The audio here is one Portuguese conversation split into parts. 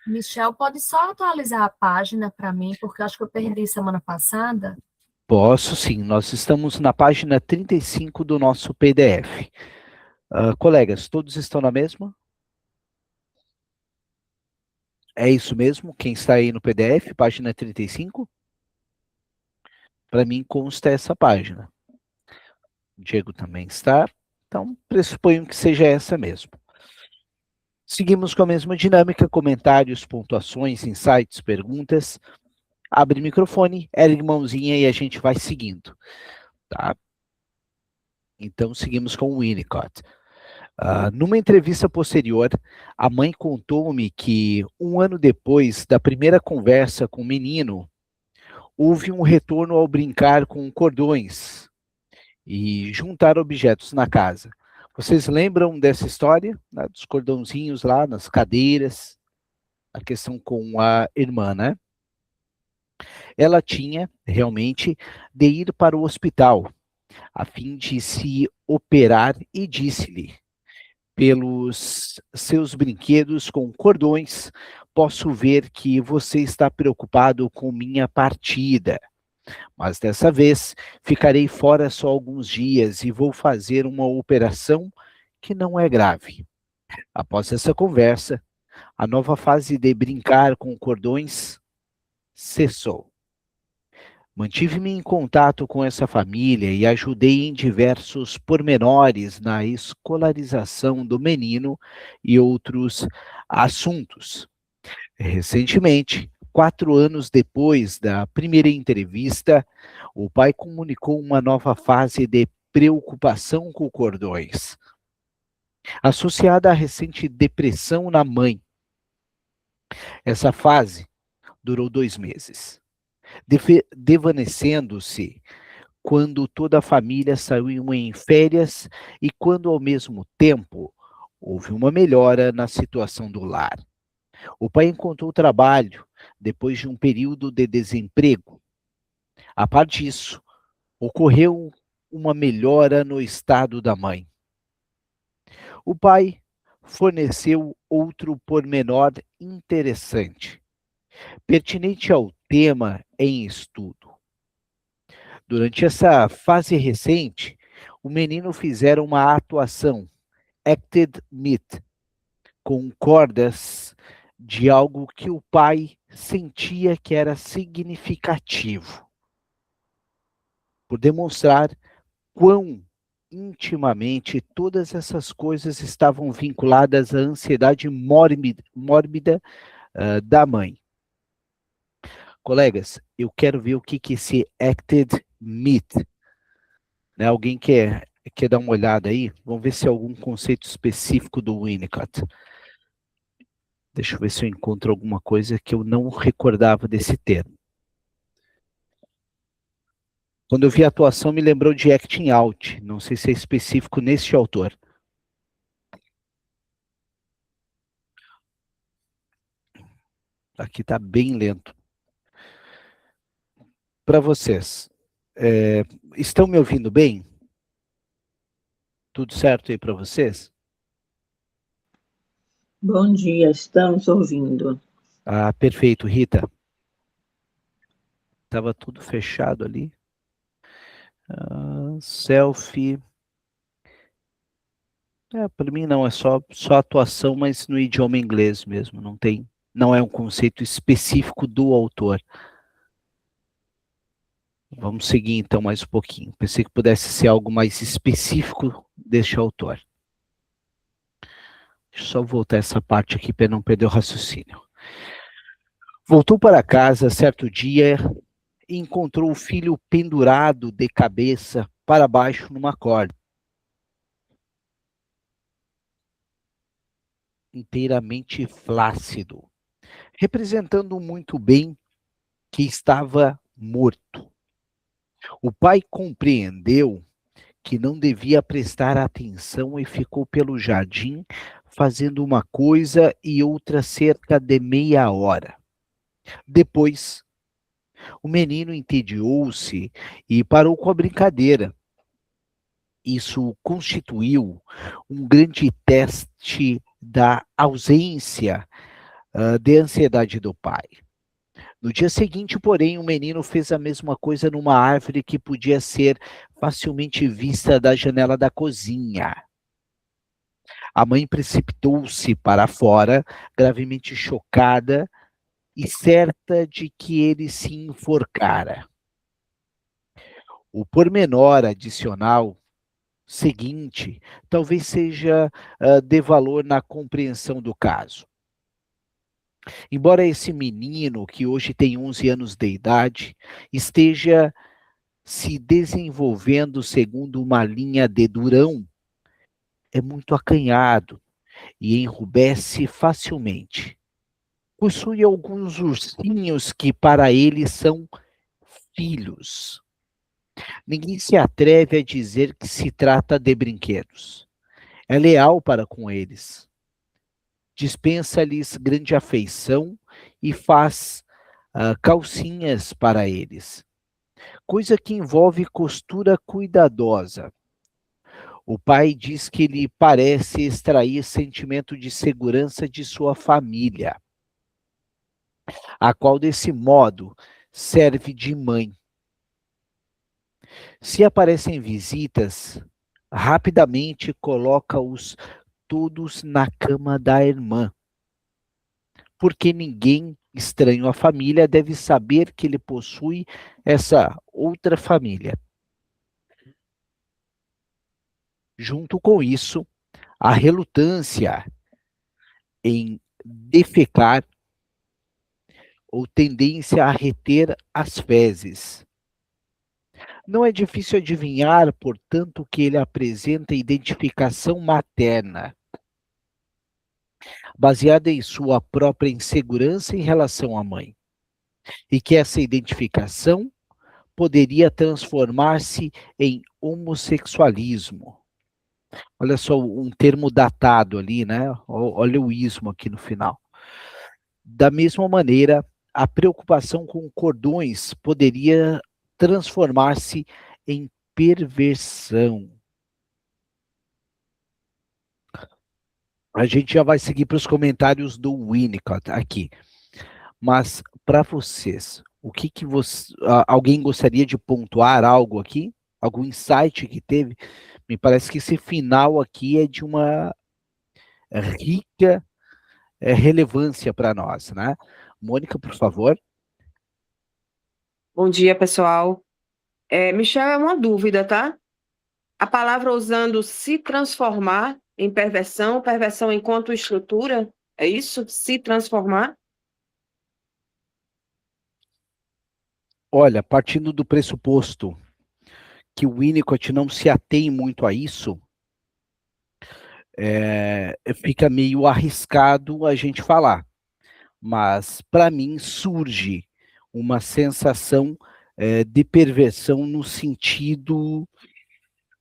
Michel, pode só atualizar a página para mim, porque eu acho que eu perdi semana passada. Posso sim, nós estamos na página 35 do nosso PDF. Colegas, todos estão na mesma? É isso mesmo? Quem está aí no PDF, página 35? Para mim consta essa página. O Diego também está, então pressuponho que seja essa mesmo. Seguimos com a mesma dinâmica, comentários, pontuações, insights, perguntas. Abre o microfone, ergue mãozinha e a gente vai seguindo, tá? Então, seguimos com o Winnicott. Numa entrevista posterior, a mãe contou-me que, um ano depois da primeira conversa com o menino, houve um retorno ao brincar com cordões e juntar objetos na casa. Vocês lembram dessa história? Né, dos cordãozinhos lá nas cadeiras, a questão com a irmã, né? Ela tinha, realmente, de ir para o hospital, a fim de se operar e disse-lhe: pelos seus brinquedos com cordões, posso ver que você está preocupado com minha partida. Mas dessa vez ficarei fora só alguns dias e vou fazer uma operação que não é grave. Após essa conversa, a nova fase de brincar com cordões cessou. Mantive-me em contato com essa família e ajudei em diversos pormenores na escolarização do menino e outros assuntos. Recentemente, 4 anos depois da primeira entrevista, o pai comunicou uma nova fase de preocupação com cordões, associada à recente depressão na mãe. Essa fase durou 2 meses, desvanecendo-se quando toda a família saiu em férias e quando, ao mesmo tempo, houve uma melhora na situação do lar. O pai encontrou trabalho depois de um período de desemprego. A par disso, ocorreu uma melhora no estado da mãe. O pai forneceu outro pormenor interessante, pertinente ao tema em estudo. Durante essa fase recente, o menino fizera uma atuação, acted meet, com cordas de algo que o pai sentia que era significativo, por demonstrar quão intimamente todas essas coisas estavam vinculadas à ansiedade mórbida da mãe. Colegas, eu quero ver o que esse acted meet, né? Alguém quer dar uma olhada aí? Vamos ver se é algum conceito específico do Winnicott. Deixa eu ver se eu encontro alguma coisa que eu não recordava desse termo. Quando eu vi a atuação, me lembrou de acting out. Não sei se é específico neste autor. Aqui está bem lento. Para vocês, estão me ouvindo bem? Tudo certo aí para vocês? Bom dia, estamos ouvindo. Ah, perfeito, Rita. Estava tudo fechado ali. Selfie. Para mim não, é só atuação, mas no idioma inglês mesmo. Não é um conceito específico do autor. Vamos seguir então mais um pouquinho. Pensei que pudesse ser algo mais específico deste autor. Deixa eu só voltar essa parte aqui para não perder o raciocínio. Voltou para casa certo dia e encontrou o filho pendurado de cabeça para baixo numa corda, inteiramente flácido, representando muito bem que estava morto. O pai compreendeu que não devia prestar atenção e ficou pelo jardim fazendo uma coisa e outra cerca de meia hora. Depois, o menino entediou-se e parou com a brincadeira. Isso constituiu um grande teste da ausência de ansiedade do pai. No dia seguinte, porém, o menino fez a mesma coisa numa árvore que podia ser facilmente vista da janela da cozinha. A mãe precipitou-se para fora, gravemente chocada e certa de que ele se enforcara. O pormenor adicional seguinte talvez seja de valor na compreensão do caso. Embora esse menino, que hoje tem 11 anos de idade, esteja se desenvolvendo segundo uma linha de Durão, é muito acanhado e enrubesce facilmente. Possui alguns ursinhos que para ele são filhos. Ninguém se atreve a dizer que se trata de brinquedos. É leal para com eles. Dispensa-lhes grande afeição e faz calcinhas para eles. Coisa que envolve costura cuidadosa. O pai diz que lhe parece extrair sentimento de segurança de sua família, a qual desse modo serve de mãe. Se aparecem visitas, rapidamente coloca-os todos na cama da irmã, porque ninguém estranho à família deve saber que ele possui essa outra família. Junto com isso, a relutância em defecar ou tendência a reter as fezes. Não é difícil adivinhar, portanto, que ele apresenta identificação materna, baseada em sua própria insegurança em relação à mãe, e que essa identificação poderia transformar-se em homossexualismo. Olha só um termo datado ali, né? Olha o ismo aqui no final. Da mesma maneira, a preocupação com cordões poderia transformar-se em perversão. A gente já vai seguir para os comentários do Winnicott aqui. Mas, para vocês, o que você, alguém gostaria de pontuar algo aqui? Algum insight que teve? Me parece que esse final aqui é de uma rica relevância para nós, né? Mônica, por favor. Bom dia, pessoal. Michel, é uma dúvida, tá? A palavra usando se transformar em perversão, perversão enquanto estrutura, é isso? Se transformar? Olha, partindo do pressuposto que o Winnicott não se atém muito a isso, fica meio arriscado a gente falar. Mas, para mim, surge uma sensação de perversão no sentido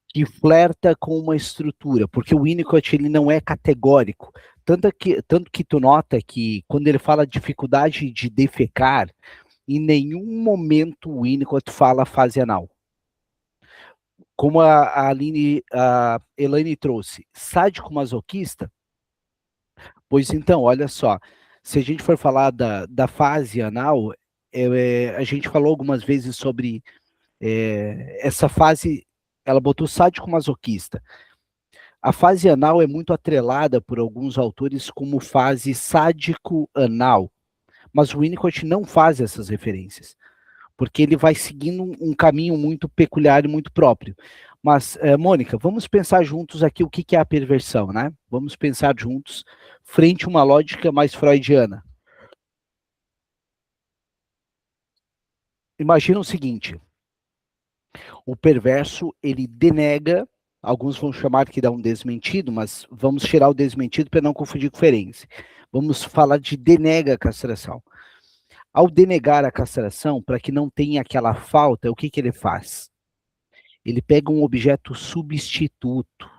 que flerta com uma estrutura, porque o Winnicott ele não é categórico. Tanto que tu nota que, quando ele fala dificuldade de defecar, em nenhum momento o Winnicott fala fase anal. Como a Elaine trouxe, sádico-masoquista? Pois então, olha só, se a gente for falar da fase anal, a gente falou algumas vezes sobre essa fase, ela botou sádico-masoquista. A fase anal é muito atrelada por alguns autores como fase sádico-anal, mas o Winnicott não faz essas referências, porque ele vai seguindo um caminho muito peculiar e muito próprio. Mas, Mônica, vamos pensar juntos aqui o que é a perversão, né? Vamos pensar juntos, frente a uma lógica mais freudiana. Imagina o seguinte, o perverso, ele denega, alguns vão chamar que dá um desmentido, mas vamos tirar o desmentido para não confundir com ferense. Vamos falar de denega a castração. Ao denegar a castração, para que não tenha aquela falta, o que ele faz? Ele pega um objeto substituto.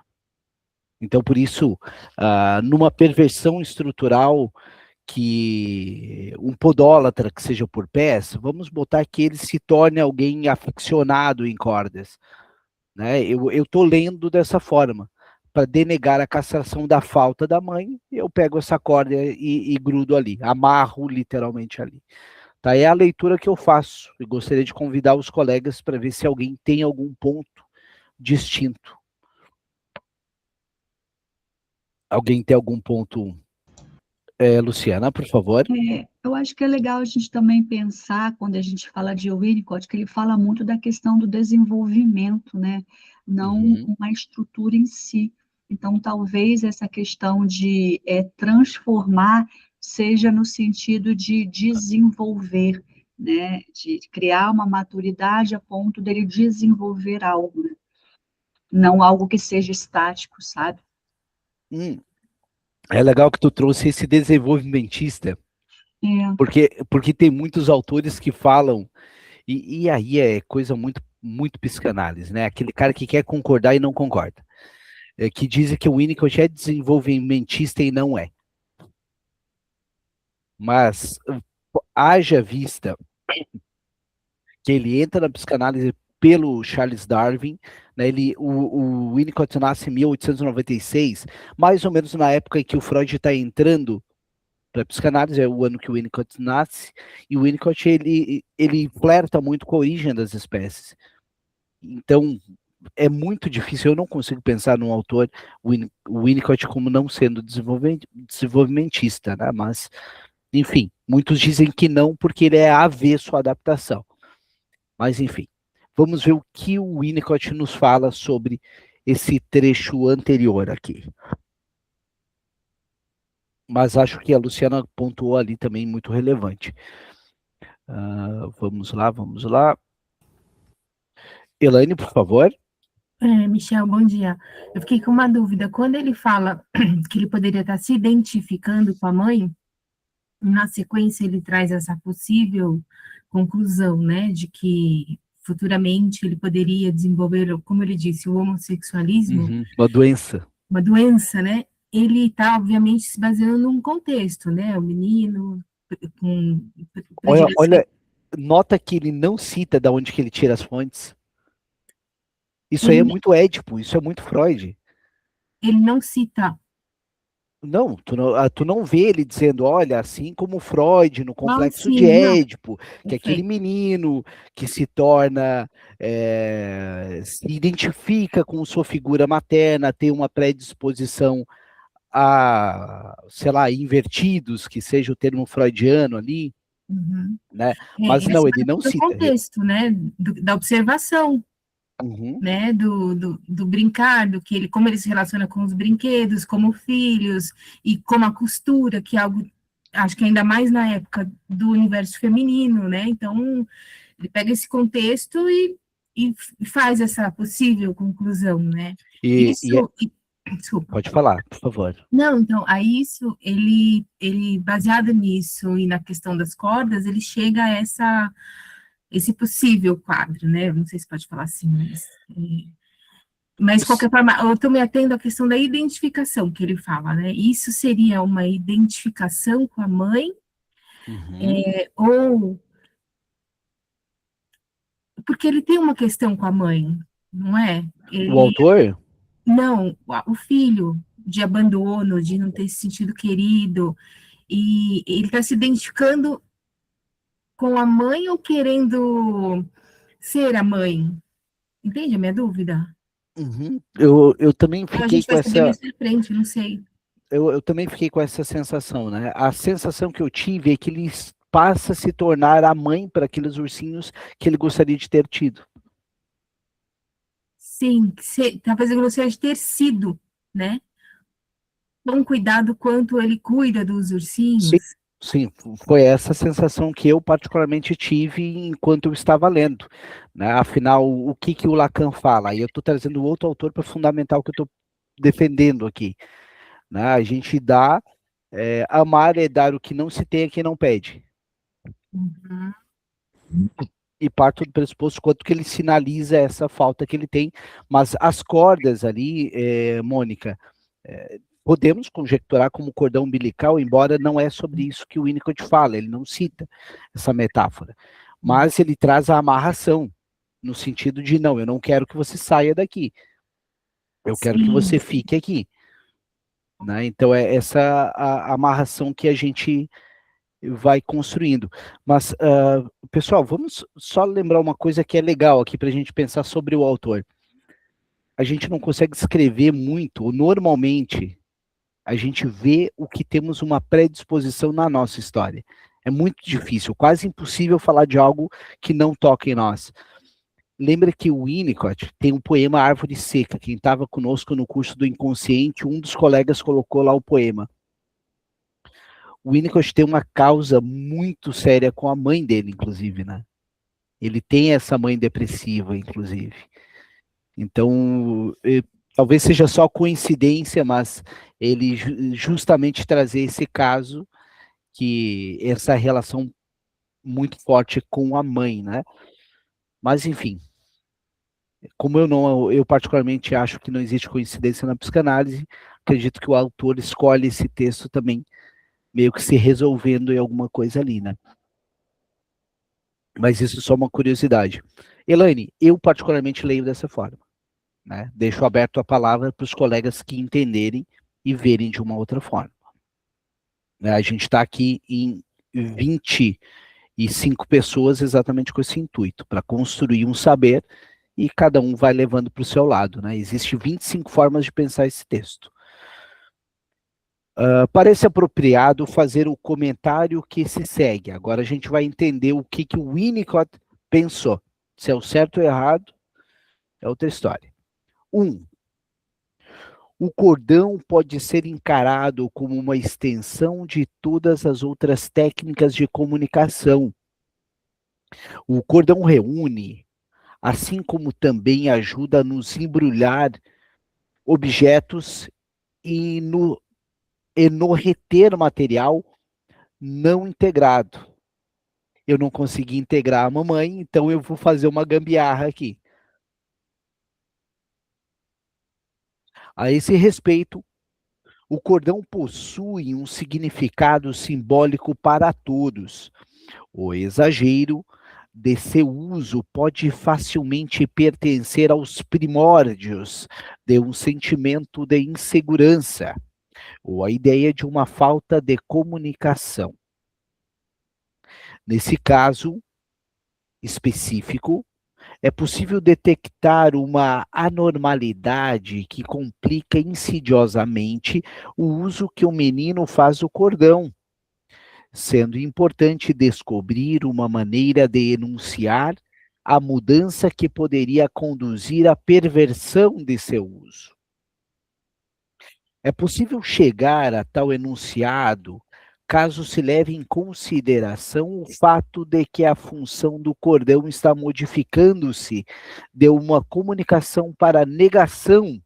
Então, por isso, numa perversão estrutural, que um podólatra que seja por pés, vamos botar que ele se torne alguém aficionado em cordas. Né? Eu estou lendo dessa forma, para denegar a castração da falta da mãe, eu pego essa corda e grudo ali, amarro literalmente ali. Tá? É a leitura que eu faço. Eu gostaria de convidar os colegas para ver se alguém tem algum ponto distinto. Alguém tem algum ponto? Luciana, por favor. Eu acho que é legal a gente também pensar, quando a gente fala de Winnicott, que ele fala muito da questão do desenvolvimento, né? Não uma estrutura em si. Então, talvez essa questão de transformar seja no sentido de desenvolver, né? De criar uma maturidade a ponto dele desenvolver algo, né? Não algo que seja estático, sabe? É legal que tu trouxe esse desenvolvimentista, porque tem muitos autores que falam, e aí é coisa muito, muito psicanálise, né? Aquele cara que quer concordar e não concorda. Que dizem que o Winnicott é desenvolvimentista e não é. Mas haja vista que ele entra na psicanálise pelo Charles Darwin, né? O Winnicott nasce em 1896, mais ou menos na época em que o Freud está entrando para a psicanálise, é o ano que o Winnicott nasce, e o Winnicott ele flerta muito com a origem das espécies. Então, é muito difícil, eu não consigo pensar num autor, o Winnicott, como não sendo desenvolvimentista, né? Mas, enfim, muitos dizem que não, porque ele é avesso à adaptação. Mas, enfim, vamos ver o que o Winnicott nos fala sobre esse trecho anterior aqui. Mas acho que a Luciana pontuou ali também muito relevante. Vamos lá. Elaine, por favor. Michel, bom dia. Eu fiquei com uma dúvida. Quando ele fala que ele poderia estar se identificando com a mãe, na sequência ele traz essa possível conclusão, né, de que futuramente ele poderia desenvolver, como ele disse, o homossexualismo. Uma doença, né? Ele está, obviamente, se baseando num contexto, né? O menino com... Olha, nota que ele não cita de onde que ele tira as fontes. Isso aí é muito Édipo, isso é muito Freud. Ele não cita. Não, tu não vê ele dizendo, olha, assim como Freud no Complexo de Édipo, que é aquele menino que se torna, se identifica com sua figura materna, tem uma predisposição a, sei lá, invertidos, que seja o termo freudiano ali, né? Mas não, ele não cita. O contexto, né, da observação, né, do brincar, do que ele, como ele se relaciona com os brinquedos, como filhos, e como a costura, que é algo, acho que ainda mais na época do universo feminino, né? Então, ele pega esse contexto e faz essa possível conclusão, né? Desculpa. Pode falar, por favor. Não, então, aí isso, ele baseado nisso e na questão das cordas, ele chega a esse possível quadro, né? Não sei se pode falar assim, mas de qualquer forma, eu estou me atendo à questão da identificação que ele fala, né? Isso seria uma identificação com a mãe, ou... Porque ele tem uma questão com a mãe, não é? O autor? Não, o filho, de abandono, de não ter se sentido querido, e ele está se identificando com a mãe ou querendo ser a mãe? Entende a minha dúvida? Eu também fiquei com essa... mais pra frente, não sei. Eu também fiquei com essa sensação, né? A sensação que eu tive é que ele passa a se tornar a mãe para aqueles ursinhos que ele gostaria de ter tido. Sim, talvez ele gostaria de ter sido, né? Tão cuidado quanto ele cuida dos ursinhos. Sim, foi essa sensação que eu particularmente tive enquanto eu estava lendo, né? Afinal, o que o Lacan fala? E eu estou trazendo outro autor para fundamentar o que eu estou defendendo aqui, né? A gente dá, amar é dar o que não se tem a quem não pede. E parto do pressuposto quanto que ele sinaliza essa falta que ele tem, mas as cordas ali, Mônica, podemos conjecturar como cordão umbilical, embora não é sobre isso que o Winnicott fala, ele não cita essa metáfora, mas ele traz a amarração, no sentido de, não, eu não quero que você saia daqui. Eu quero que você fique aqui. Né? Então, é essa a amarração que a gente vai construindo. Mas, pessoal, vamos só lembrar uma coisa que é legal aqui para a gente pensar sobre o autor. A gente não consegue escrever muito, ou normalmente a gente vê o que temos uma predisposição na nossa história. É muito difícil, quase impossível falar de algo que não toca em nós. Lembra que o Winnicott tem um poema Árvore Seca. Quem estava conosco no curso do Inconsciente, um dos colegas colocou lá o poema. O Winnicott tem uma causa muito séria com a mãe dele, inclusive, né? Ele tem essa mãe depressiva, inclusive. Então, talvez seja só coincidência, mas ele justamente trazer esse caso, que essa relação muito forte com a mãe, né? Mas, enfim, como eu particularmente acho que não existe coincidência na psicanálise, acredito que o autor escolhe esse texto também, meio que se resolvendo em alguma coisa ali, né? Mas isso é só uma curiosidade. Elaine, eu particularmente leio dessa forma, né? Deixo aberto a palavra para os colegas que entenderem e verem de uma outra forma. A gente está aqui em 25 pessoas exatamente com esse intuito, para construir um saber, e cada um vai levando para o seu lado, né? Existem 25 formas de pensar esse texto. Parece apropriado fazer o comentário que se segue. Agora a gente vai entender o que o Winnicott pensou. Se é o certo ou errado, é outra história. 1. O cordão pode ser encarado como uma extensão de todas as outras técnicas de comunicação. O cordão reúne, assim como também ajuda a nos embrulhar objetos e no reter material não integrado. Eu não consegui integrar a mamãe, então eu vou fazer uma gambiarra aqui. A esse respeito, o cordão possui um significado simbólico para todos. O exagero de seu uso pode facilmente pertencer aos primórdios de um sentimento de insegurança, ou a ideia de uma falta de comunicação. Nesse caso específico, é possível detectar uma anormalidade que complica insidiosamente o uso que o menino faz do cordão, sendo importante descobrir uma maneira de enunciar a mudança que poderia conduzir à perversão de seu uso. É possível chegar a tal enunciado caso se leve em consideração o fato de que a função do cordão está modificando-se de uma comunicação para negação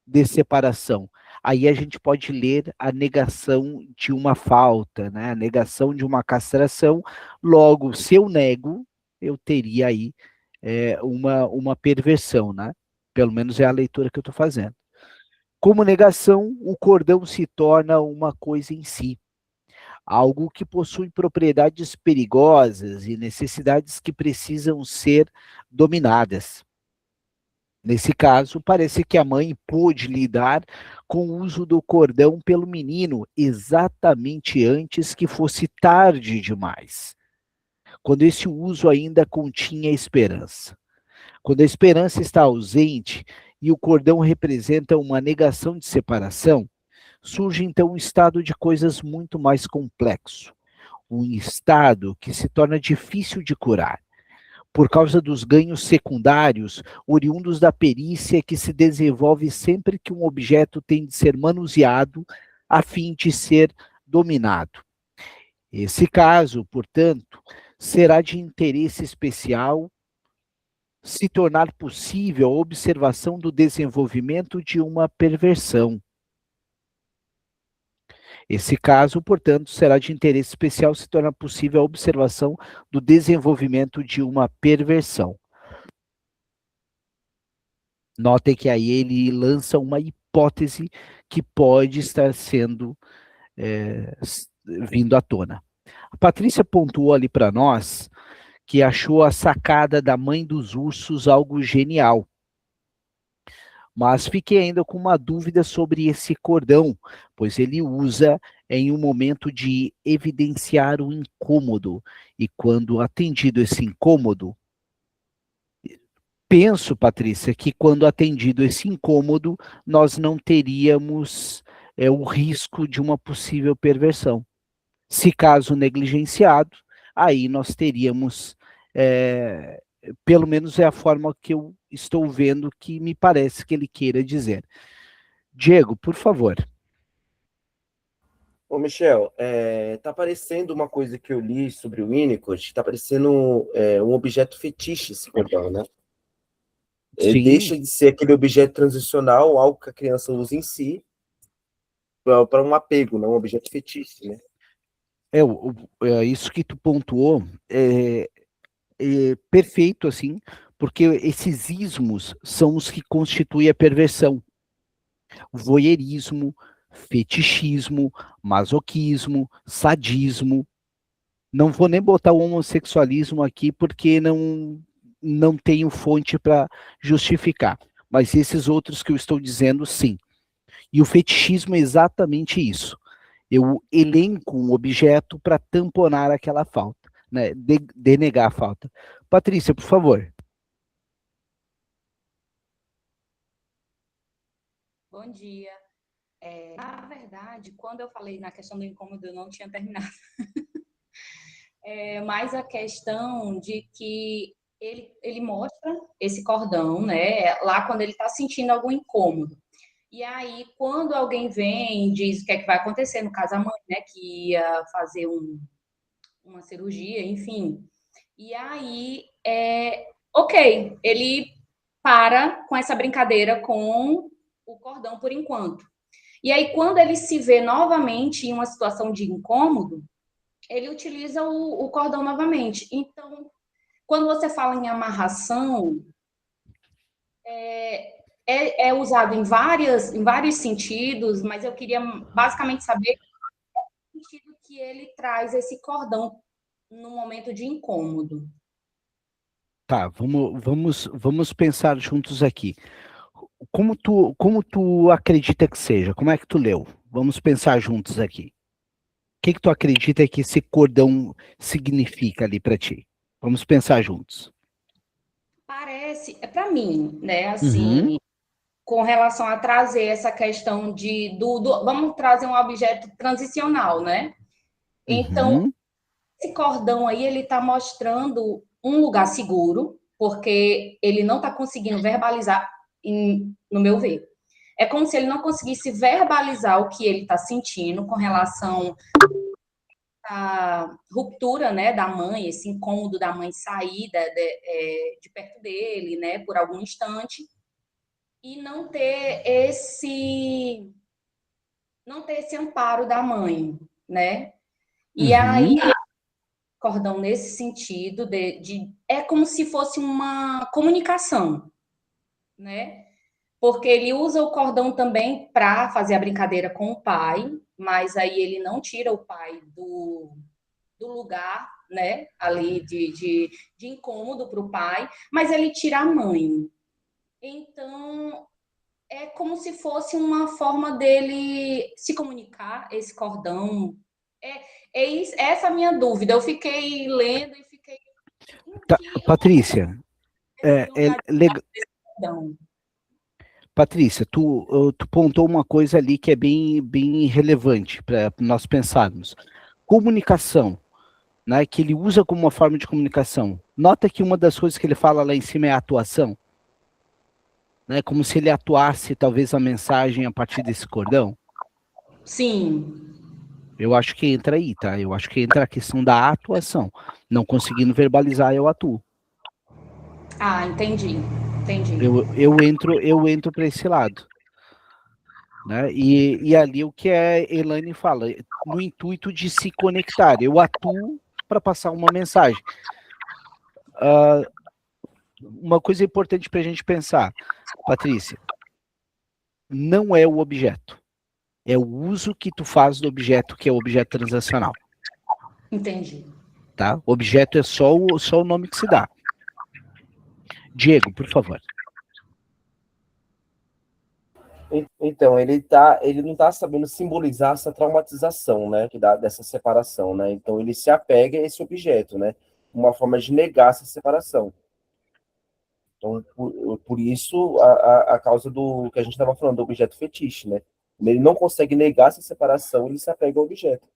de separação. Aí a gente pode ler a negação de uma falta, né? A negação de uma castração. Logo, se eu nego, eu teria aí uma perversão, né? Pelo menos é a leitura que eu estou fazendo. Como negação, o cordão se torna uma coisa em si, algo que possui propriedades perigosas e necessidades que precisam ser dominadas. Nesse caso, parece que a mãe pôde lidar com o uso do cordão pelo menino exatamente antes que fosse tarde demais, quando esse uso ainda continha esperança. Quando a esperança está ausente e o cordão representa uma negação de separação, surge então um estado de coisas muito mais complexo, um estado que se torna difícil de curar, por causa dos ganhos secundários oriundos da perícia que se desenvolve sempre que um objeto tem de ser manuseado a fim de ser dominado. Esse caso, portanto, será de interesse especial se tornar possível a observação do desenvolvimento de uma perversão. Esse caso, portanto, será de interesse especial se tornar possível a observação do desenvolvimento de uma perversão. Notem que aí ele lança uma hipótese que pode estar sendo vindo à tona. A Patrícia pontuou ali para nós que achou a sacada da mãe dos ursos algo genial. Mas fiquei ainda com uma dúvida sobre esse cordão, pois ele usa em um momento de evidenciar o incômodo. E quando atendido esse incômodo, penso, Patrícia, que quando atendido esse incômodo, nós não teríamos o risco de uma possível perversão. Se caso negligenciado, aí nós teríamos, pelo menos é a forma que eu estou vendo que me parece que ele queira dizer. Diego, por favor. Ô, Michel, tá aparecendo uma coisa que eu li sobre o Winnicott, tá aparecendo um objeto fetiche esse cordão, né? Ele deixa de ser aquele objeto transicional, algo que a criança usa em si, para um apego, não um objeto fetiche, né? Isso que tu pontuou é perfeito, assim, porque esses ismos são os que constituem a perversão. Voyeurismo, fetichismo, masoquismo, sadismo. Não vou nem botar o homossexualismo aqui, porque não tenho fonte para justificar. Mas esses outros que eu estou dizendo, sim. E o fetichismo é exatamente isso. Eu elenco um objeto para tamponar aquela falta, né? Denegar a falta. Patrícia, por favor. Bom dia. Na verdade, quando eu falei na questão do incômodo, eu não tinha terminado. Mas a questão de que ele mostra esse cordão, né? Lá quando ele está sentindo algum incômodo. E aí, quando alguém vem e diz o que é que vai acontecer, no caso a mãe, né, que ia fazer uma cirurgia, enfim. E aí, ok, ele para com essa brincadeira com o cordão por enquanto. E aí, quando ele se vê novamente em uma situação de incômodo, ele utiliza o cordão novamente. Então, quando você fala em amarração, é usado em vários sentidos, mas eu queria basicamente saber o sentido que ele traz esse cordão no momento de incômodo. Tá, vamos pensar juntos aqui. Como tu acredita que seja? Como é que tu leu? Vamos pensar juntos aqui. O que tu acredita que esse cordão significa ali para ti? Vamos pensar juntos. Parece, para mim, né, assim, com relação a trazer essa questão vamos trazer um objeto transicional, né? Então, esse cordão aí, ele está mostrando um lugar seguro, porque ele não está conseguindo verbalizar, no meu ver. É como se ele não conseguisse verbalizar o que ele está sentindo com relação à ruptura, né, da mãe, esse incômodo da mãe sair de perto dele, né, por algum instante, e não ter esse amparo da mãe, né? E aí, cordão nesse sentido é como se fosse uma comunicação, né? Porque ele usa o cordão também para fazer a brincadeira com o pai, mas aí ele não tira o pai do lugar, né? Ali de incômodo para o pai, mas ele tira a mãe. Então, é como se fosse uma forma dele se comunicar, esse cordão. Essa a minha dúvida. Eu fiquei lendo e fiquei... Tá, Patrícia, legal. Patrícia, tu pontou uma coisa ali que é bem relevante para nós pensarmos. Comunicação, né, que ele usa como uma forma de comunicação. Nota que uma das coisas que ele fala lá em cima é a atuação. Né, como se ele atuasse, talvez, a mensagem a partir desse cordão. Sim. Eu acho que entra aí, tá? Eu acho que entra a questão da atuação. Não conseguindo verbalizar, eu atuo. Ah, entendi. Eu entro para esse lado. Né? E ali o que a Elaine fala, no intuito de se conectar. Eu atuo para passar uma mensagem. Uma coisa importante para a gente pensar, Patrícia, não é o objeto. É o uso que tu faz do objeto, que é o objeto transacional. Entendi. Tá? O objeto é só o nome que se dá. Diego, por favor. Então, ele não está sabendo simbolizar essa traumatização, né, que dá dessa separação, né? Então, ele se apega a esse objeto, né? Uma forma de negar essa separação. Então, por isso, a causa do que a gente estava falando, do objeto fetiche, né? Ele não consegue negar essa separação, ele se apega ao objeto.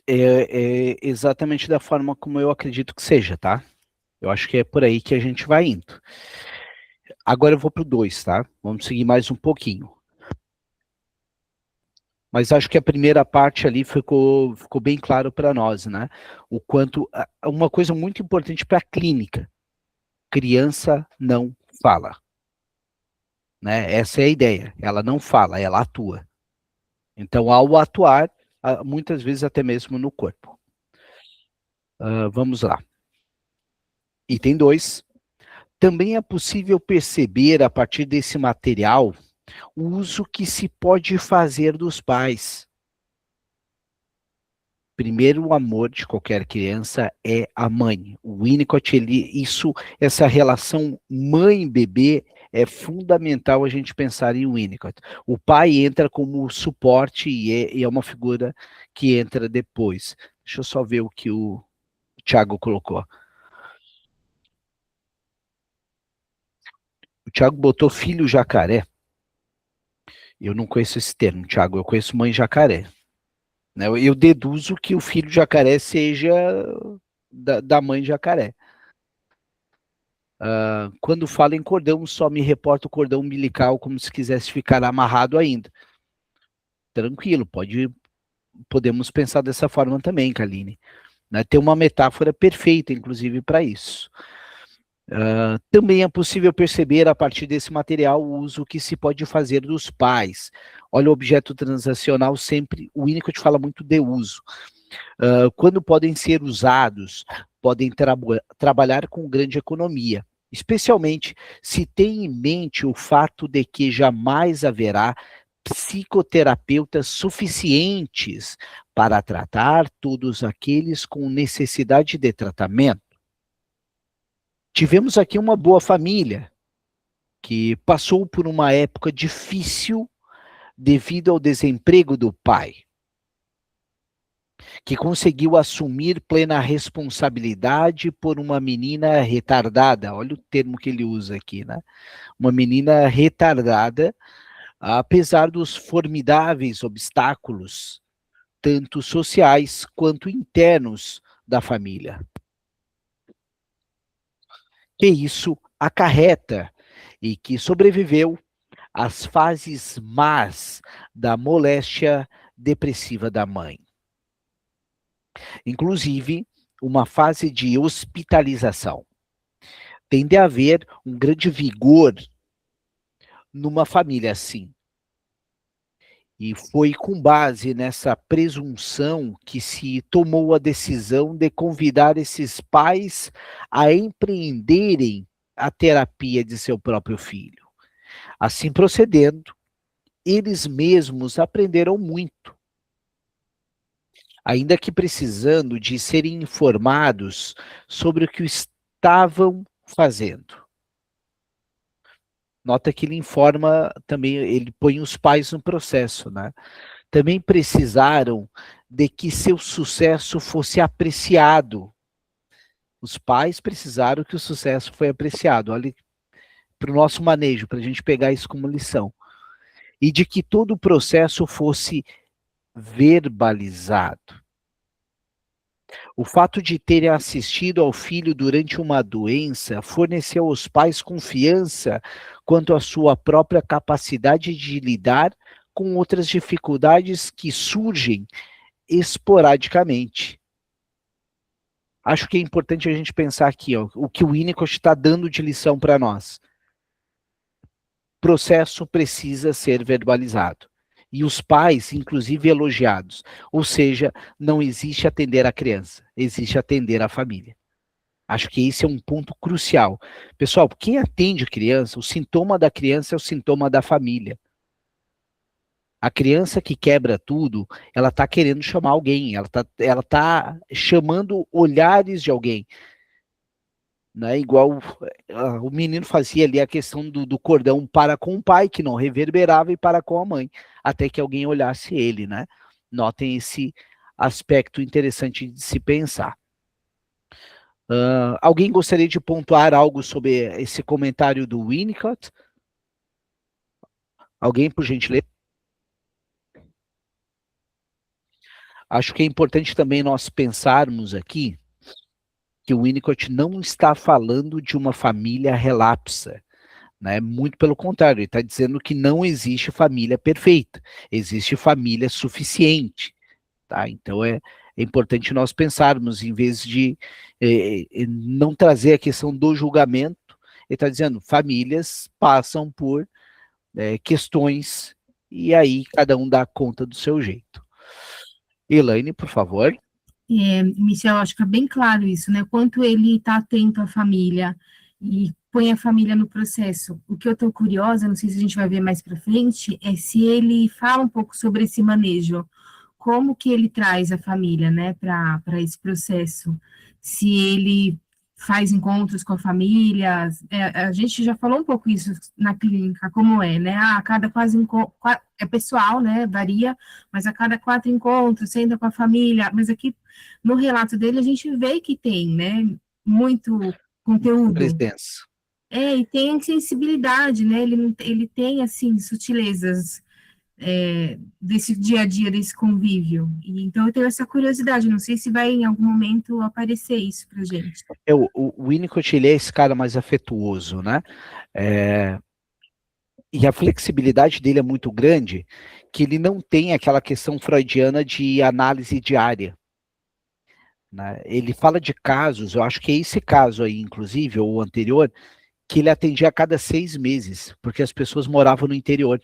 É exatamente da forma como eu acredito que seja, tá? Eu acho que é por aí que a gente vai indo. Agora eu vou pro 2, tá? Vamos seguir mais um pouquinho. Mas acho que a primeira parte ali ficou bem claro para nós, né? O quanto... Uma coisa muito importante para a clínica. Criança não fala. Né? Essa é a ideia. Ela não fala, ela atua. Então, ao atuar, muitas vezes até mesmo no corpo. Vamos lá. Item 2. Também é possível perceber, a partir desse material, o uso que se pode fazer dos pais. Primeiro, o amor de qualquer criança é a mãe. O Winnicott, essa relação mãe-bebê é fundamental a gente pensar em Winnicott. O pai entra como suporte e é uma figura que entra depois. Deixa eu só ver o que o Thiago colocou. O Thiago botou filho jacaré. Eu não conheço esse termo, Thiago. Eu conheço mãe jacaré. Eu deduzo que o filho jacaré seja da mãe jacaré. Quando falo em cordão, só me reporta o cordão umbilical como se quisesse ficar amarrado ainda. Tranquilo, podemos pensar dessa forma também, Kaline. Tem uma metáfora perfeita, inclusive, para isso. Também é possível perceber, a partir desse material, o uso que se pode fazer dos pais. Olha, o objeto transacional sempre, o Winnicott fala muito de uso. Quando podem ser usados, podem trabalhar com grande economia, especialmente se tem em mente o fato de que jamais haverá psicoterapeutas suficientes para tratar todos aqueles com necessidade de tratamento. Tivemos aqui uma boa família que passou por uma época difícil devido ao desemprego do pai, que conseguiu assumir plena responsabilidade por uma menina retardada. Olha o termo que ele usa aqui, né? Uma menina retardada, apesar dos formidáveis obstáculos, tanto sociais quanto internos da família. Que isso acarreta e que sobreviveu às fases más da moléstia depressiva da mãe. Inclusive, uma fase de hospitalização. Tende a haver um grande vigor numa família assim. E foi com base nessa presunção que se tomou a decisão de convidar esses pais a empreenderem a terapia de seu próprio filho. Assim procedendo, eles mesmos aprenderam muito, ainda que precisando de serem informados sobre o que estavam fazendo. Nota que ele informa também, ele põe os pais no processo, né? Também precisaram de que seu sucesso fosse apreciado. Os pais precisaram que o sucesso foi apreciado. Olha, para o nosso manejo, para a gente pegar isso como lição. E de que todo o processo fosse verbalizado. O fato de terem assistido ao filho durante uma doença forneceu aos pais confiança quanto à sua própria capacidade de lidar com outras dificuldades que surgem esporadicamente. Acho que é importante a gente pensar aqui, o que o Winnicott está dando de lição para nós. O processo precisa ser verbalizado. E os pais, inclusive, elogiados. Ou seja, não existe atender a criança, existe atender a família. Acho que esse é um ponto crucial. Pessoal, quem atende criança, o sintoma da criança é o sintoma da família. A criança que quebra tudo, ela está querendo chamar alguém, ela tá chamando olhares de alguém. né? Igual o menino fazia ali a questão do cordão para com o pai, que não reverberava, e para com a mãe, até que alguém olhasse ele, né? Notem esse aspecto interessante de se pensar. Alguém gostaria de pontuar algo sobre esse comentário do Winnicott? Alguém, por gentileza? Acho que é importante também nós pensarmos aqui que o Winnicott não está falando de uma família relapsa, né? Muito pelo contrário, ele está dizendo que não existe família perfeita, existe família suficiente, tá? Então é importante nós pensarmos, em vez de não trazer a questão do julgamento, ele está dizendo, famílias passam por questões, e aí cada um dá conta do seu jeito. Elaine, por favor. Michel, acho que é bem claro isso, né? Quanto ele está atento à família e põe a família no processo. O que eu estou curiosa, não sei se a gente vai ver mais para frente, é se ele fala um pouco sobre esse manejo, como que ele traz a família, né, para esse processo. Se ele faz encontros com a família, a gente já falou um pouco isso na clínica, como é, né? A cada é pessoal, né? Varia, mas a cada 4 encontros, senta com a família, mas aqui no relato dele a gente vê que tem, né? Muito conteúdo. Presença. E tem sensibilidade, né? Ele tem, assim, sutilezas desse dia a dia, desse convívio. Então eu tenho essa curiosidade, não sei se vai em algum momento aparecer isso pra gente. O Winnicott, ele é esse cara mais afetuoso, né? E a flexibilidade dele é muito grande, que ele não tem aquela questão freudiana de análise diária, né? Ele fala de casos, eu acho que é esse caso aí, inclusive, ou o anterior, que ele atendia a cada 6 meses, porque as pessoas moravam no interior.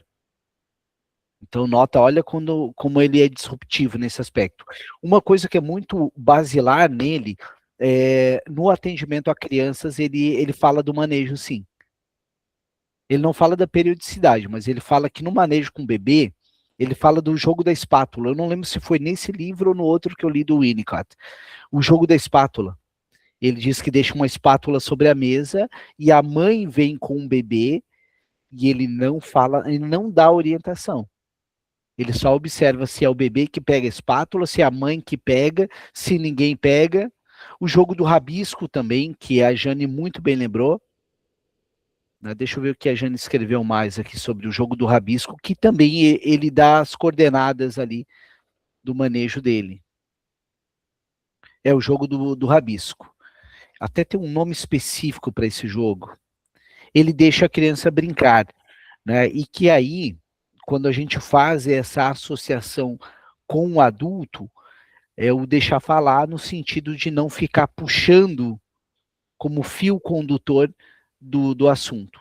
Então, nota, olha como ele é disruptivo nesse aspecto. Uma coisa que é muito basilar nele, no atendimento a crianças, ele fala do manejo, sim. Ele não fala da periodicidade, mas ele fala que no manejo com bebê, ele fala do jogo da espátula. Eu não lembro se foi nesse livro ou no outro que eu li do Winnicott. O jogo da espátula. Ele diz que deixa uma espátula sobre a mesa e a mãe vem com um bebê e ele não fala, ele não dá orientação. Ele só observa se é o bebê que pega a espátula, se é a mãe que pega, se ninguém pega. O jogo do rabisco também, que a Jane muito bem lembrou. Deixa eu ver o que a Jane escreveu mais aqui sobre o jogo do rabisco, que também ele dá as coordenadas ali do manejo dele. É o jogo do rabisco. Até tem um nome específico para esse jogo. Ele deixa a criança brincar, né? E que aí, quando a gente faz essa associação com o adulto, é o deixar falar no sentido de não ficar puxando como fio condutor do assunto.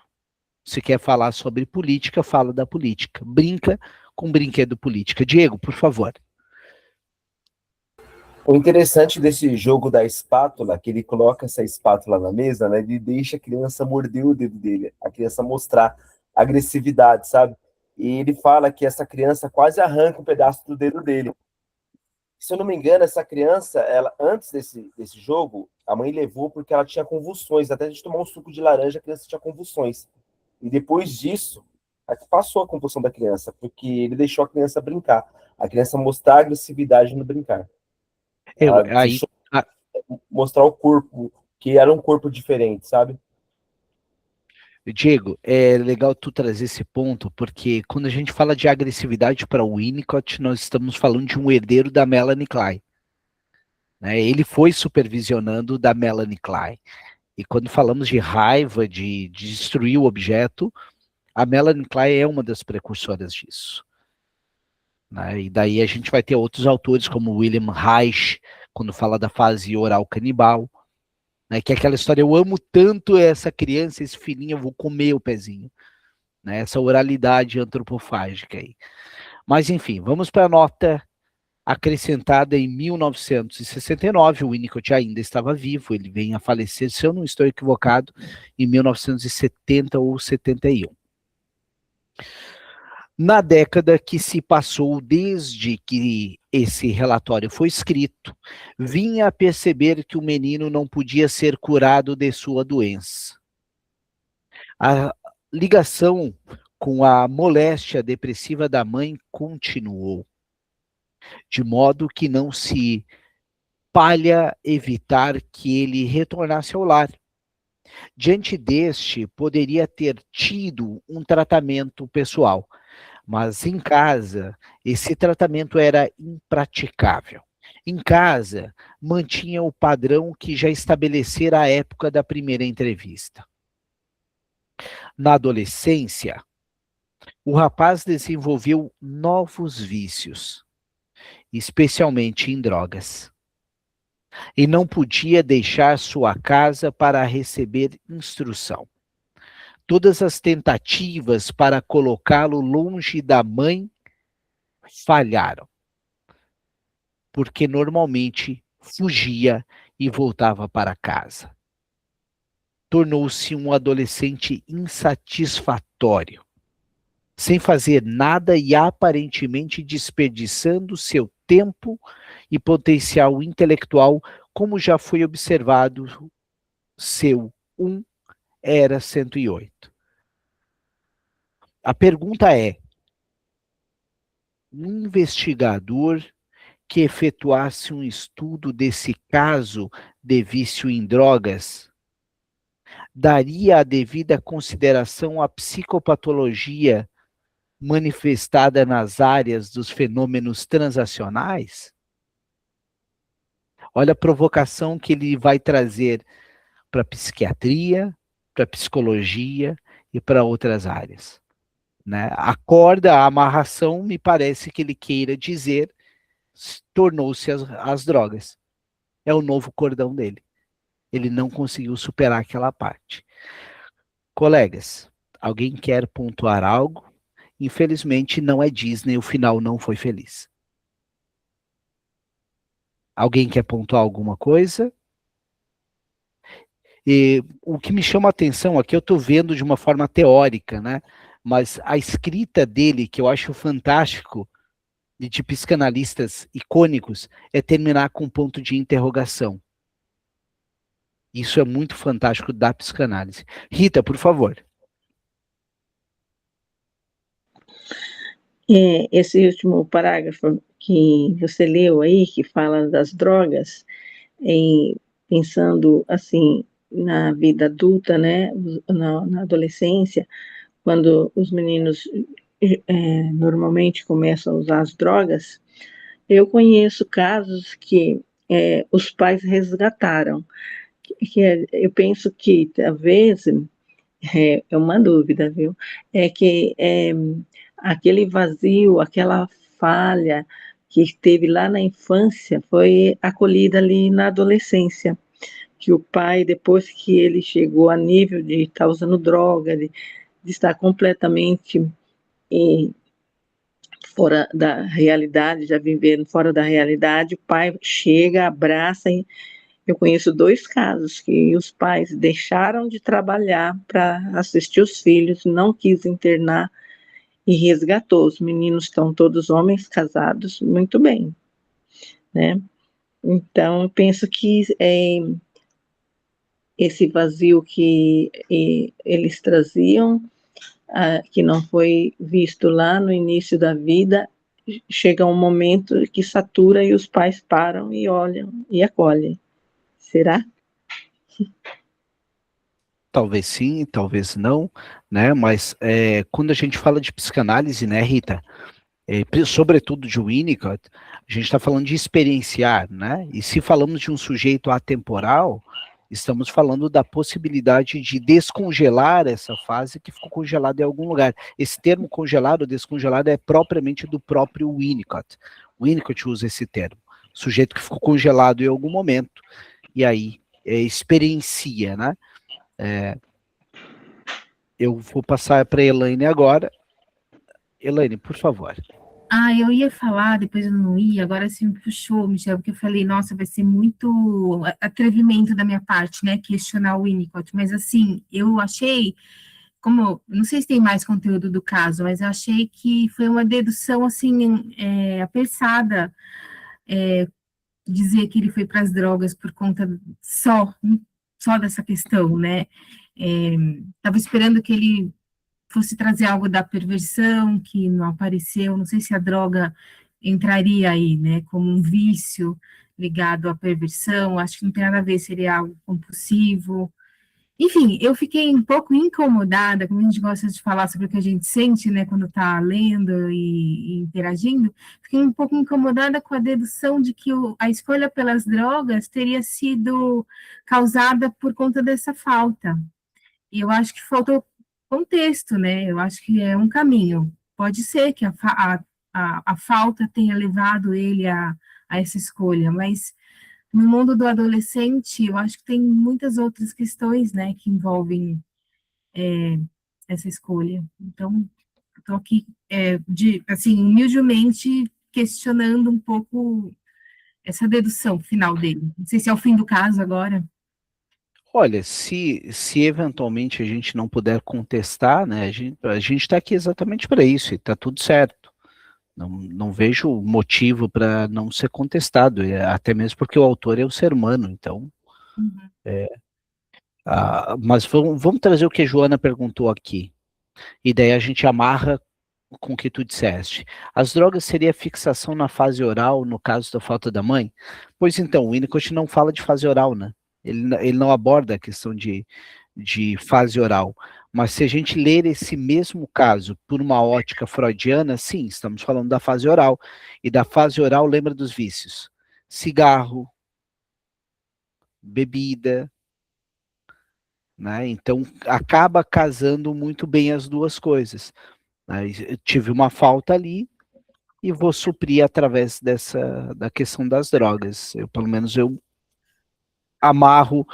Se quer falar sobre política, fala da política. Brinca com brinquedo política. Diego, por favor. O interessante desse jogo da espátula, que ele coloca essa espátula na mesa, né? Ele deixa a criança morder o dedo dele, a criança mostrar agressividade, sabe? E ele fala que essa criança quase arranca um pedaço do dedo dele. Se eu não me engano, essa criança, ela antes desse jogo, a mãe levou porque ela tinha convulsões. Até de tomar um suco de laranja, a criança tinha convulsões. E depois disso, passou a convulsão da criança, porque ele deixou a criança brincar. A criança mostrar agressividade no brincar. Mostrar o corpo, que era um corpo diferente, sabe? Diego, é legal tu trazer esse ponto, porque quando a gente fala de agressividade para o Winnicott, nós estamos falando de um herdeiro da Melanie Klein. Né? Ele foi supervisionando da Melanie Klein. E quando falamos de raiva, de destruir o objeto, a Melanie Klein é uma das precursoras disso. Né? E daí a gente vai ter outros autores, como William Reich, quando fala da fase oral canibal, né, que é aquela história, eu amo tanto essa criança, esse filhinho, eu vou comer o pezinho. Né, essa oralidade antropofágica aí. Mas, enfim, vamos para a nota acrescentada em 1969, o Winnicott ainda estava vivo, ele vem a falecer, se eu não estou equivocado, em 1970 ou 71. Na década que se passou desde que esse relatório foi escrito, vinha a perceber que o menino não podia ser curado de sua doença. A ligação com a moléstia depressiva da mãe continuou, de modo que não se palha evitar que ele retornasse ao lar. Diante deste, poderia ter tido um tratamento pessoal, mas em casa, esse tratamento era impraticável. Em casa, mantinha o padrão que já estabelecera à época da primeira entrevista. Na adolescência, o rapaz desenvolveu novos vícios, especialmente em drogas, e não podia deixar sua casa para receber instrução. Todas as tentativas para colocá-lo longe da mãe falharam, porque normalmente fugia e voltava para casa. Tornou-se um adolescente insatisfatório, sem fazer nada e aparentemente desperdiçando seu tempo e potencial intelectual, como já foi observado, seu era 108. A pergunta é: um investigador que efetuasse um estudo desse caso de vício em drogas daria a devida consideração à psicopatologia manifestada nas áreas dos fenômenos transacionais? Olha a provocação que ele vai trazer para a psiquiatria, para a psicologia e para outras áreas. Né? A corda, a amarração, me parece que ele queira dizer, tornou-se as drogas. É o novo cordão dele. Ele não conseguiu superar aquela parte. Colegas, alguém quer pontuar algo? Infelizmente, não é Disney, o final não foi feliz. Alguém quer pontuar alguma coisa? E o que me chama a atenção aqui, eu estou vendo de uma forma teórica, né? Mas a escrita dele, que eu acho fantástico, de psicanalistas icônicos, é terminar com um ponto de interrogação. Isso é muito fantástico da psicanálise. Rita, por favor. Esse último parágrafo que você leu aí, que fala das drogas, pensando assim na vida adulta, né, na adolescência, quando os meninos normalmente começam a usar as drogas, eu conheço casos que os pais resgataram, eu penso que talvez, é uma dúvida, viu, que aquele vazio, aquela falha que teve lá na infância foi acolhida ali na adolescência, que o pai, depois que ele chegou a nível de estar usando droga, de estar completamente fora da realidade, já vivendo fora da realidade, o pai chega, abraça. Eu conheço 2 casos que os pais deixaram de trabalhar para assistir os filhos, não quis internar e resgatou. Os meninos estão todos homens casados, muito bem, né? Então, eu penso que esse vazio que eles traziam, que não foi visto lá no início da vida, chega um momento que satura e os pais param e olham e acolhem. Será? Talvez sim, talvez não, né? Mas quando a gente fala de psicanálise, né, Rita, sobretudo de Winnicott, a gente está falando de experienciar, né? E se falamos de um sujeito atemporal, estamos falando da possibilidade de descongelar essa fase que ficou congelada em algum lugar. Esse termo congelado ou descongelado é propriamente do próprio Winnicott. Winnicott usa esse termo. Sujeito que ficou congelado em algum momento, e aí experiencia, né? Eu vou passar para a Elaine agora. Elaine, por favor. Eu ia falar, depois eu não ia, agora você me puxou, Michel, porque eu falei, nossa, vai ser muito atrevimento da minha parte, né, questionar o Winnicott, mas assim, eu achei não sei se tem mais conteúdo do caso, mas eu achei que foi uma dedução, assim, apressada, dizer que ele foi para as drogas por conta só dessa questão, né? Estava esperando que ele fosse trazer algo da perversão, que não apareceu, não sei se a droga entraria aí, né, como um vício ligado à perversão, acho que não tem nada a ver, seria algo compulsivo. Enfim, eu fiquei um pouco incomodada, como a gente gosta de falar sobre o que a gente sente, né, quando está lendo e interagindo, fiquei um pouco incomodada com a dedução de que a escolha pelas drogas teria sido causada por conta dessa falta. E eu acho que faltou contexto, né? Eu acho que é um caminho. Pode ser que a falta tenha levado ele a essa escolha, mas no mundo do adolescente, eu acho que tem muitas outras questões, né, que envolvem essa escolha. Então, estou aqui, assim, humildemente questionando um pouco essa dedução final dele. Não sei se é o fim do caso agora. Olha, se eventualmente a gente não puder contestar, né, a gente está aqui exatamente para isso, e está tudo certo. Não vejo motivo para não ser contestado, até mesmo porque o autor é o ser humano, então... mas vamos trazer o que a Joana perguntou aqui, e daí a gente amarra com o que tu disseste. As drogas seria fixação na fase oral, no caso da falta da mãe? Pois então, o Winnicott não fala de fase oral, né? Ele não aborda a questão de fase oral. Mas se a gente ler esse mesmo caso por uma ótica freudiana, sim, estamos falando da fase oral. E da fase oral, lembra dos vícios. Cigarro, bebida, né? Então, acaba casando muito bem as duas coisas. Eu tive uma falta ali e vou suprir através da questão das drogas. Pelo menos eu amarro.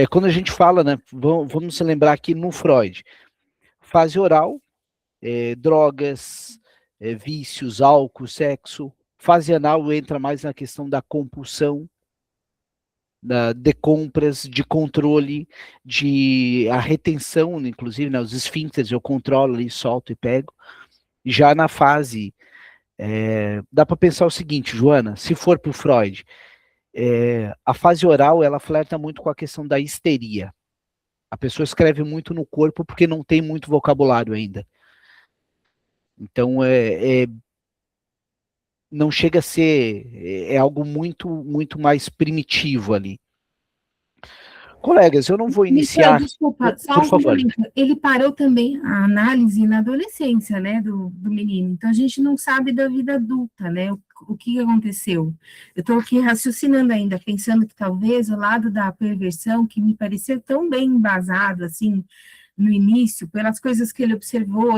Quando a gente fala, né, vamos lembrar aqui no Freud, fase oral, drogas, vícios, álcool, sexo. Fase anal entra mais na questão da compulsão, de compras, de controle, de a retenção, inclusive, né, os esfíncteres, eu controlo ali, solto e pego. Já na fase, dá para pensar o seguinte, Joana, se for para o Freud, a fase oral, ela flerta muito com a questão da histeria. A pessoa escreve muito no corpo porque não tem muito vocabulário ainda. Então, não chega a ser, algo muito, muito mais primitivo ali. Colegas, eu não vou iniciar... Michel, desculpa, só um complemento. Ele parou também a análise na adolescência, né, do menino. Então, a gente não sabe da vida adulta, né, o que aconteceu. Eu estou aqui raciocinando ainda, pensando que talvez o lado da perversão, que me pareceu tão bem embasado, assim, no início, pelas coisas que ele observou,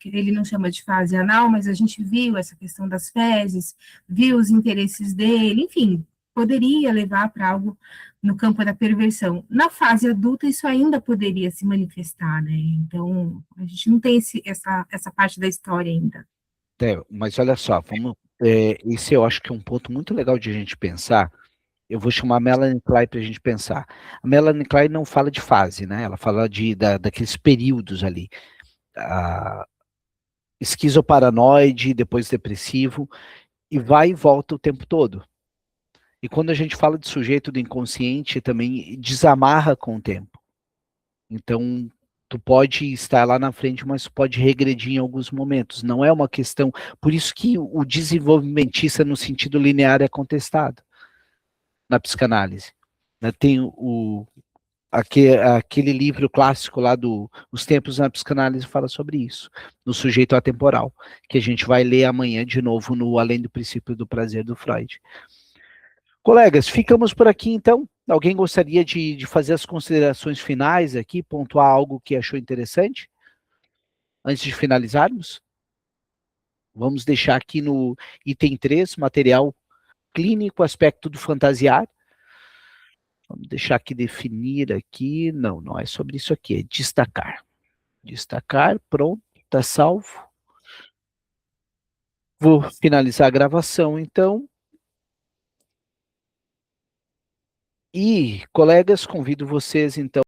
que ele não chama de fase anal, mas a gente viu essa questão das fezes, viu os interesses dele, enfim, poderia levar para algo no campo da perversão. Na fase adulta, isso ainda poderia se manifestar, né? Então, a gente não tem essa parte da história ainda. Mas olha só, esse eu acho que é um ponto muito legal de a gente pensar. Eu vou chamar a Melanie Klein para a gente pensar. A Melanie Klein não fala de fase, né? Ela fala daqueles períodos ali. Esquizoparanoide, depois depressivo, e vai e volta o tempo todo. E quando a gente fala de sujeito do inconsciente, também desamarra com o tempo. Então, tu pode estar lá na frente, mas pode regredir em alguns momentos. Não é uma questão... Por isso que o desenvolvimentista no sentido linear é contestado na psicanálise. Tem aquele livro clássico lá Os Tempos na Psicanálise fala sobre isso, no sujeito atemporal, que a gente vai ler amanhã de novo no Além do Princípio do Prazer do Freud. Colegas, ficamos por aqui então. Alguém gostaria de fazer as considerações finais aqui, pontuar algo que achou interessante? Antes de finalizarmos? Vamos deixar aqui no item 3, material clínico, aspecto do fantasiar. Vamos deixar aqui definir aqui. Não é sobre isso aqui, é destacar. Destacar, pronto, está salvo. Vou finalizar a gravação então. E, colegas, convido vocês, então,